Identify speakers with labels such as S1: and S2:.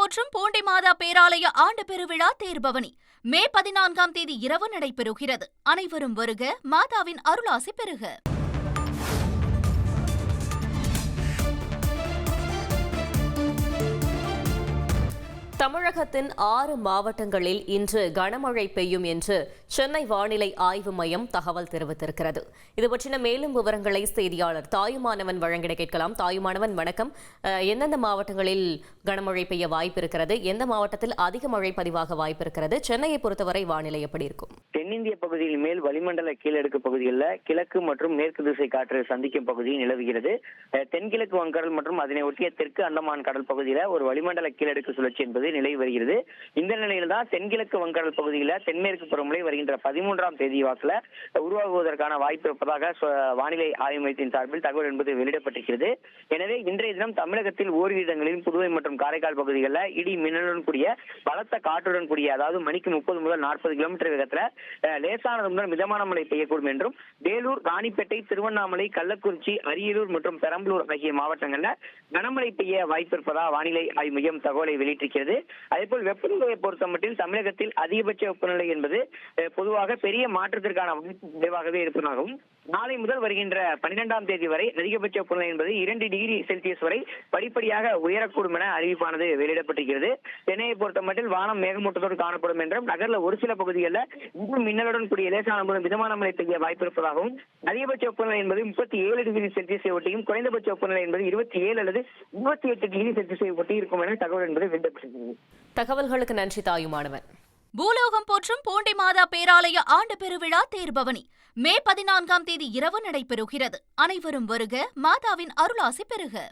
S1: போற்றும் பூண்டி மாதா பேராலய ஆண்டு பெருவிழா தேர்பவனி மே 14ஆம் தேதி இரவு நடைபெறுகிறது. அனைவரும் வருக, மாதாவின் அருளாசி பெறுக.
S2: தமிழகத்தின் 6 மாவட்டங்களில் இன்று கனமழை பெய்யும் என்று சென்னை வானிலை ஆய்வு மையம் தகவல் தெரிவித்திருக்கிறது. இது பற்றின மேலும் விவரங்களை செய்தியாளர் தாயுமானவன் வழங்கிட கேட்கலாம். தாயுமானவன், வணக்கம். எந்தெந்த மாவட்டங்களில் கனமழை பெய்ய வாய்ப்பு இருக்கிறது? எந்த மாவட்டத்தில் அதிக மழை பதிவாக வாய்ப்பு இருக்கிறது? சென்னையை பொறுத்தவரை வானிலை எப்படி இருக்கும்?
S3: தென்னிந்திய பகுதியில் மேல் வளிமண்டல கீழடுக்கு பகுதிகளில் கிழக்கு மற்றும் மேற்கு திசை காற்று சந்திக்கும் பகுதி நிலவுகிறது. தென்கிழக்கு வங்கடல் மற்றும் அதனை ஒட்டிய தெற்கு அந்தமான் கடல் பகுதியில் ஒரு வளிமண்டல கீழடுக்கு சுழற்சி என்பது நிலை வருகிறது. இந்த நிலையில் தான் தென்கிழக்கு வங்கடல் பகுதியில் தென்மேற்கு பருவமழை வருகின்ற 13ஆம் தேதி வாக்கில் உருவாகுவதற்கான வாய்ப்பு இருப்பதாக வானிலை ஆய்வு மையத்தின் சார்பில் தகவல் என்பது வெளியிடப்பட்டிருக்கிறது. எனவே இன்றைய தினம் தமிழகத்தில் ஓரிரு இடங்களில் புதுவை மற்றும் காரைக்கால் பகுதிகளில் இடி மின்னலுடன் கூடிய பலத்த காற்றுடன் கூடிய, அதாவது மணிக்கு 30 முதல் 40 கிலோமீட்டர் வேகத்தில் லேசானது முதல் மிதமான மழை பெய்யக்கூடும் என்றும், வேலூர், ராணிப்பேட்டை, திருவண்ணாமலை, கள்ளக்குறிச்சி, அரியலூர் மற்றும் பெரம்பலூர் ஆகிய மாவட்டங்களில் கனமழை பெய்ய வாய்ப்பு இருப்பதாக வானிலை ஆய்வு மையம் தகவலை வெளியிட்டிருக்கிறது. அதேபோல் வெப்பநிலையை பொறுத்தமட்டில் தமிழகத்தில் அதிகபட்ச வெப்பநிலை என்பது பொதுவாக பெரிய மாற்றத்திற்கான வாய்ப்பு குறைவாகவே இருப்பதாகவும், நாளை முதல் வருகின்ற 12ஆம் தேதி வரை அதிகபட்ச வெப்பநிலை என்பது 2 டிகிரி செல்சியஸ் வரை படிப்படியாக உயரக்கூடும் என அறிவிப்பானது வெளியிடப்பட்டிருக்கிறது. சென்னையை பொறுத்தமட்டில் வானம் மேகமூட்டத்தோடு காணப்படும் என்றும், நகரில் ஒரு சில பகுதிகளில் இன்னும் மின்னலுடன் கூடிய லேசான முதல் மிதமான மழை பெய்ய வாய்ப்பு இருப்பதாகவும், அதிகபட்ச வெப்பநிலை என்பது 37 டிகிரி செல்சியஸை ஒட்டியும் குறைந்தபட்ச வெப்பநிலை என்பது 27 அல்லது 28 டிகிரி செல்சியஸை ஒட்டி இருக்கும் என தகவல் என்பது வெளியிடப்பட்டிருக்கிறது.
S2: தகவல்களுக்கு நன்றி தாயுமானவன்.
S1: பூலோகம் போற்றும் பூண்டி மாதா பேராலய ஆண்டு பெருவிழா தேர்பவனி மே 14ஆம் தேதி இரவு நடைபெறுகிறது. அனைவரும் வருக, மாதாவின் அருளாசி பெறுக.